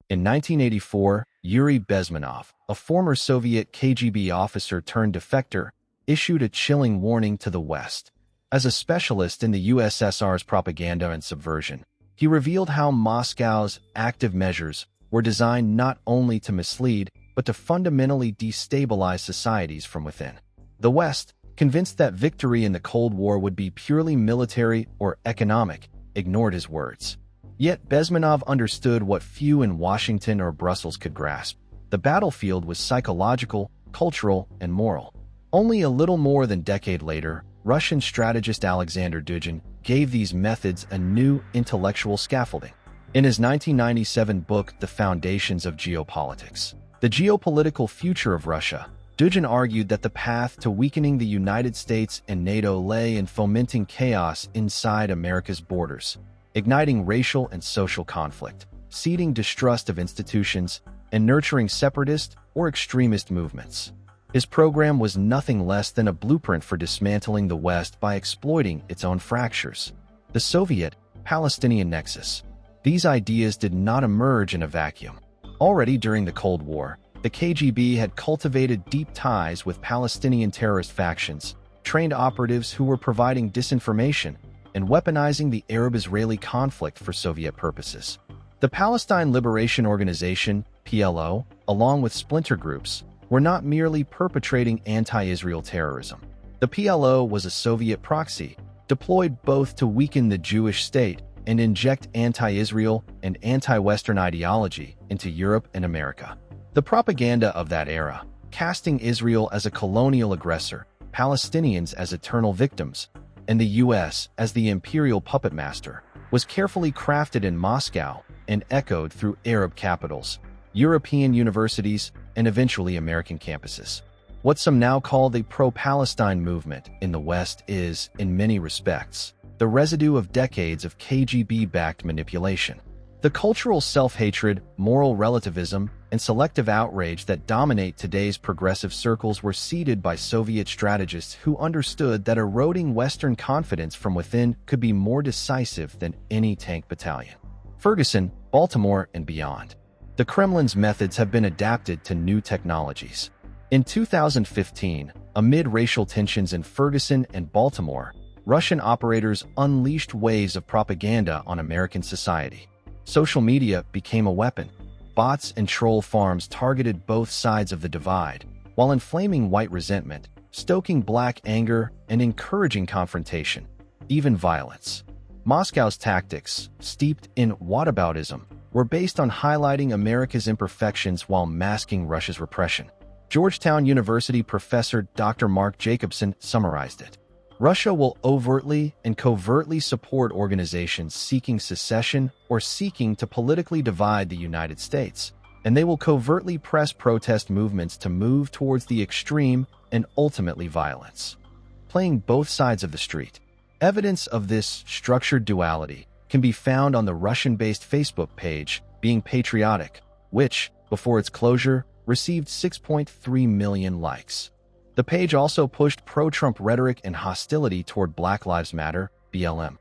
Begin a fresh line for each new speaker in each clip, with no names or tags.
In 1984, Yuri Bezmenov, a former Soviet KGB officer turned defector, issued a chilling warning to the West. As a specialist in the USSR's propaganda and subversion, he revealed how Moscow's active measures were designed not only to mislead, but to fundamentally destabilize societies from within. The West, convinced that victory in the Cold War would be purely military or economic, ignored his words. Yet Bezmenov understood what few in Washington or Brussels could grasp. The battlefield was psychological, cultural, and moral. Only a little more than a decade later, Russian strategist Alexander Dugin gave these methods a new intellectual scaffolding. In his 1997 book, The Foundations of Geopolitics, The Geopolitical Future of Russia, Dugin argued that the path to weakening the United States and NATO lay in fomenting chaos inside America's borders, igniting racial and social conflict, seeding distrust of institutions, and nurturing separatist or extremist movements. His program was nothing less than a blueprint for dismantling the West by exploiting its own fractures. The Soviet-Palestinian nexus. These ideas did not emerge in a vacuum. Already during the Cold War, the KGB had cultivated deep ties with Palestinian terrorist factions, trained operatives who were providing disinformation and weaponizing the Arab-Israeli conflict for Soviet purposes. The Palestine Liberation Organization, PLO, along with splinter groups, were not merely perpetrating anti-Israel terrorism. The PLO was a Soviet proxy, deployed both to weaken the Jewish state and inject anti-Israel and anti-Western ideology into Europe and America. The propaganda of that era, casting Israel as a colonial aggressor, Palestinians as eternal victims, and the U.S. as the imperial puppet master, was carefully crafted in Moscow and echoed through Arab capitals, European universities, and eventually American campuses. What some now call the pro-Palestine movement in the West is, in many respects, the residue of decades of KGB-backed manipulation. The cultural self-hatred, moral relativism, and selective outrage that dominate today's progressive circles were seeded by Soviet strategists who understood that eroding Western confidence from within could be more decisive than any tank battalion. Ferguson, Baltimore, and beyond. The Kremlin's methods have been adapted to new technologies. In 2015, amid racial tensions in Ferguson and Baltimore, Russian operators unleashed waves of propaganda on American society. Social media became a weapon. Bots and troll farms targeted both sides of the divide, while inflaming white resentment, stoking black anger, and encouraging confrontation, even violence. Moscow's tactics, steeped in whataboutism, were based on highlighting America's imperfections while masking Russia's repression. Georgetown University professor Dr. Mark Jacobson summarized it. Russia will overtly and covertly support organizations seeking secession or seeking to politically divide the United States, and they will covertly press protest movements to move towards the extreme and ultimately violence. Playing both sides of the street. Evidence of this structured duality can be found on the Russian-based Facebook page Being Patriotic, which, before its closure, received 6.3 million likes. The page also pushed pro-Trump rhetoric and hostility toward Black Lives Matter, BLM.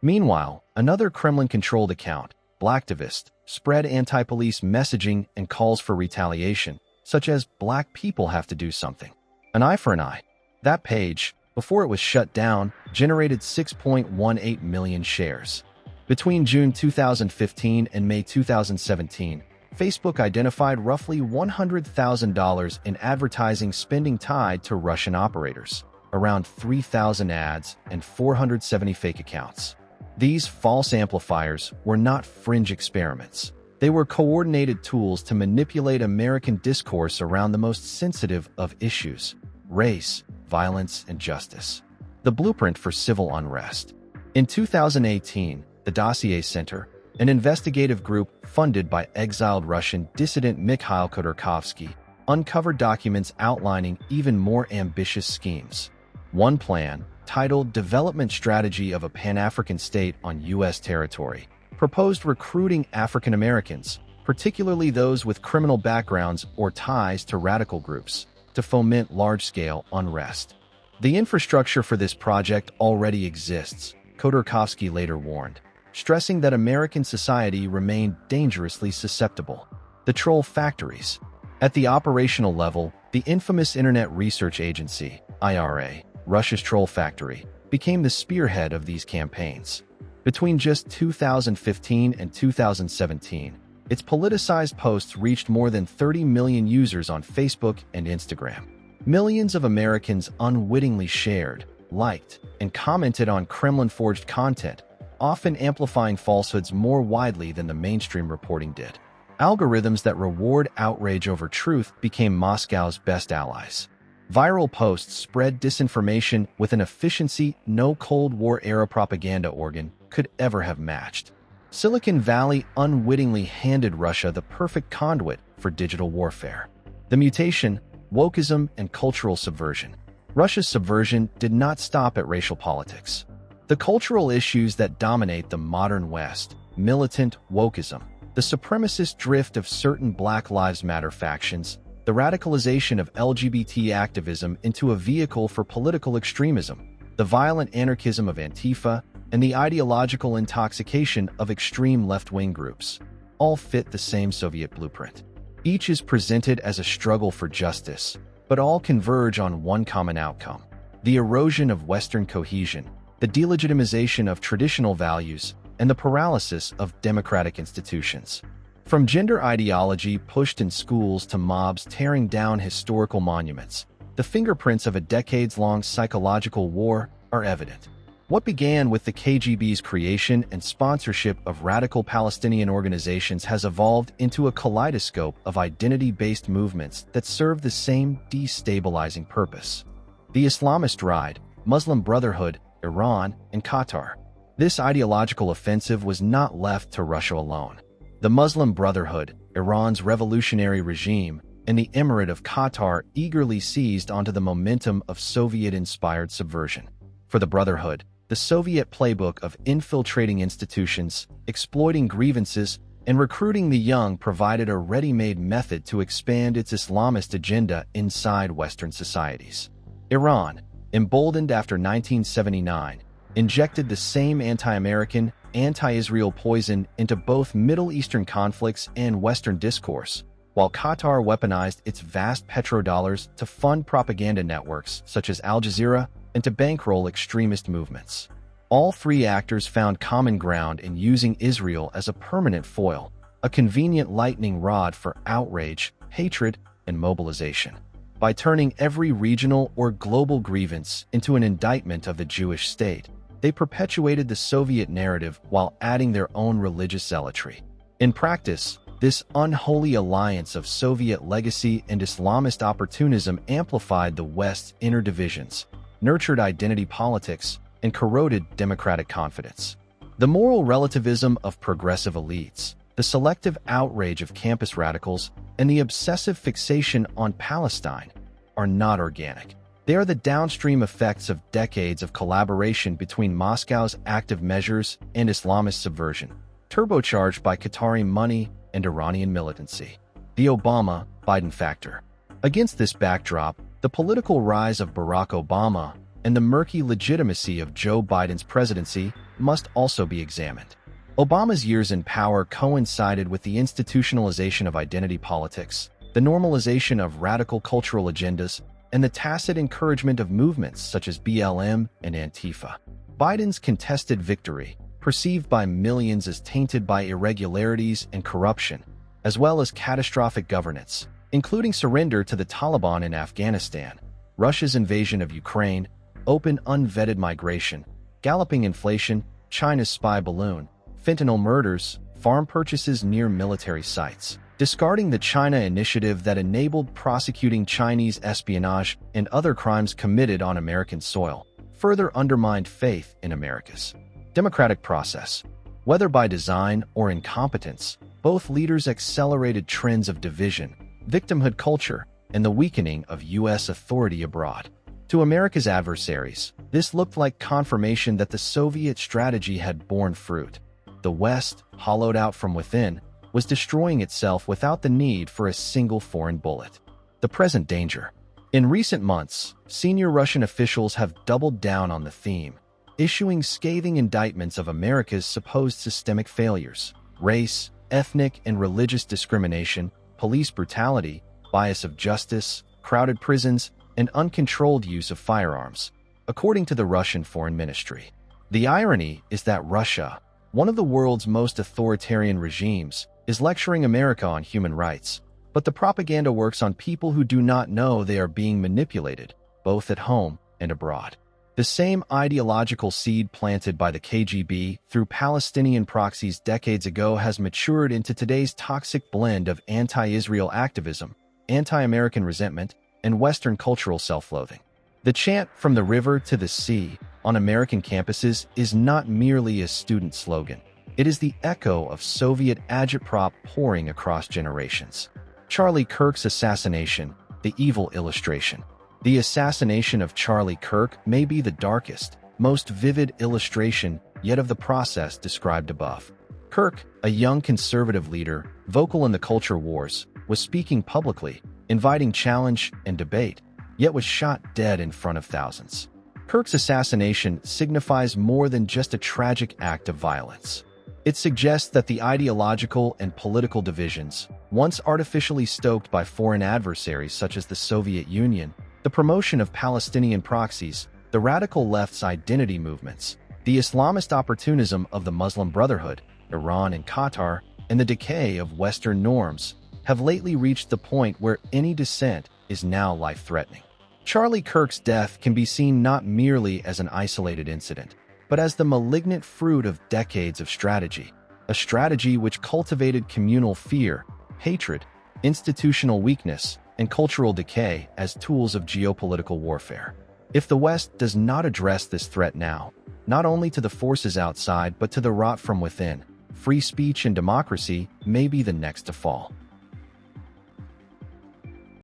Meanwhile, another Kremlin-controlled account, Blacktivist, spread anti-police messaging and calls for retaliation, such as "Black people have to do something. An eye for an eye." That page, before it was shut down, generated 6.18 million shares. Between June 2015 and May 2017, Facebook identified roughly $100,000 in advertising spending tied to Russian operators, around 3,000 ads and 470 fake accounts. These false amplifiers were not fringe experiments. They were coordinated tools to manipulate American discourse around the most sensitive of issues: race, violence, and justice. The blueprint for civil unrest. In 2018, the Dossier Center, an investigative group funded by exiled Russian dissident Mikhail Khodorkovsky, uncovered documents outlining even more ambitious schemes. One plan, titled Development Strategy of a Pan-African State on U.S. Territory, proposed recruiting African Americans, particularly those with criminal backgrounds or ties to radical groups, to foment large-scale unrest. The infrastructure for this project already exists, Khodorkovsky later warned. stressing that American society remained dangerously susceptible. The troll factories. At the operational level, the infamous Internet Research Agency, IRA, Russia's troll factory, became the spearhead of these campaigns. Between just 2015 and 2017, its politicized posts reached more than 30 million users on Facebook and Instagram. Millions of Americans unwittingly shared, liked, and commented on Kremlin-forged content, often amplifying falsehoods more widely than the mainstream reporting did. Algorithms that reward outrage over truth became Moscow's best allies. Viral posts spread disinformation with an efficiency no Cold War-era propaganda organ could ever have matched. Silicon Valley unwittingly handed Russia the perfect conduit for digital warfare. The mutation, wokeism, and cultural subversion. Russia's subversion did not stop at racial politics. The cultural issues that dominate the modern West, militant wokeism, the supremacist drift of certain Black Lives Matter factions, the radicalization of LGBT activism into a vehicle for political extremism, the violent anarchism of Antifa, and the ideological intoxication of extreme left-wing groups, all fit the same Soviet blueprint. Each is presented as a struggle for justice, but all converge on one common outcome: the erosion of Western cohesion, the delegitimization of traditional values, and the paralysis of democratic institutions. From gender ideology pushed in schools to mobs tearing down historical monuments, the fingerprints of a decades-long psychological war are evident. What began with the KGB's creation and sponsorship of radical Palestinian organizations has evolved into a kaleidoscope of identity-based movements that serve the same destabilizing purpose. The Islamist Ride, Muslim Brotherhood, Iran, and Qatar. This ideological offensive was not left to Russia alone. The Muslim Brotherhood, Iran's revolutionary regime, and the Emirate of Qatar eagerly seized onto the momentum of Soviet-inspired subversion. For the Brotherhood, the Soviet playbook of infiltrating institutions, exploiting grievances, and recruiting the young provided a ready-made method to expand its Islamist agenda inside Western societies. Iran, emboldened after 1979, injected the same anti-American, anti-Israel poison into both Middle Eastern conflicts and Western discourse, while Qatar weaponized its vast petrodollars to fund propaganda networks such as Al Jazeera and to bankroll extremist movements. All three actors found common ground in using Israel as a permanent foil, a convenient lightning rod for outrage, hatred, and mobilization. By turning every regional or global grievance into an indictment of the Jewish state, they perpetuated the Soviet narrative while adding their own religious zealotry. In practice, this unholy alliance of Soviet legacy and Islamist opportunism amplified the West's inner divisions, nurtured identity politics, and corroded democratic confidence. The moral relativism of progressive elites, the selective outrage of campus radicals, and the obsessive fixation on Palestine are not organic. They are the downstream effects of decades of collaboration between Moscow's active measures and Islamist subversion, turbocharged by Qatari money and Iranian militancy. The Obama-Biden factor. Against this backdrop, the political rise of Barack Obama and the murky legitimacy of Joe Biden's presidency must also be examined. Obama's years in power coincided with the institutionalization of identity politics, the normalization of radical cultural agendas, and the tacit encouragement of movements such as BLM and Antifa. Biden's contested victory, perceived by millions as tainted by irregularities and corruption, as well as catastrophic governance, including surrender to the Taliban in Afghanistan, Russia's invasion of Ukraine, open unvetted migration, galloping inflation, China's spy balloon, fentanyl murders, farm purchases near military sites, discarding the China initiative that enabled prosecuting Chinese espionage and other crimes committed on American soil, further undermined faith in America's democratic process. Whether by design or incompetence, both leaders accelerated trends of division, victimhood culture, and the weakening of U.S. authority abroad. To America's adversaries, this looked like confirmation that the Soviet strategy had borne fruit. The West, hollowed out from within, was destroying itself without the need for a single foreign bullet. The present danger. In recent months, senior Russian officials have doubled down on the theme. issuing scathing indictments of America's supposed systemic failures: race, ethnic and religious discrimination, police brutality, bias of justice, crowded prisons, and uncontrolled use of firearms, according to the Russian Foreign Ministry. The irony is that Russia, one of the world's most authoritarian regimes, is lecturing America on human rights, but the propaganda works on people who do not know they are being manipulated, both at home and abroad. The same ideological seed planted by the KGB through Palestinian proxies decades ago has matured into today's toxic blend of anti-Israel activism, anti-American resentment, and Western cultural self-loathing. The chant "From the river to the sea" on American campuses is not merely a student slogan. It is the echo of Soviet agitprop pouring across generations. Charlie Kirk's assassination, the evil illustration. The assassination of Charlie Kirk may be the darkest, most vivid illustration yet of the process described above. Kirk, a young conservative leader, vocal in the culture wars, was speaking publicly, inviting challenge and debate, yet was shot dead in front of thousands. Kirk's assassination signifies more than just a tragic act of violence. It suggests that the ideological and political divisions, once artificially stoked by foreign adversaries such as the Soviet Union, the promotion of Palestinian proxies, the radical left's identity movements, the Islamist opportunism of the Muslim Brotherhood, Iran and Qatar, and the decay of Western norms, have lately reached the point where any dissent is now life-threatening. Charlie Kirk's death can be seen not merely as an isolated incident, but as the malignant fruit of decades of strategy, a strategy which cultivated communal fear, hatred, institutional weakness, and cultural decay as tools of geopolitical warfare. If the West does not address this threat now, not only to the forces outside but to the rot from within, free speech and democracy may be the next to fall.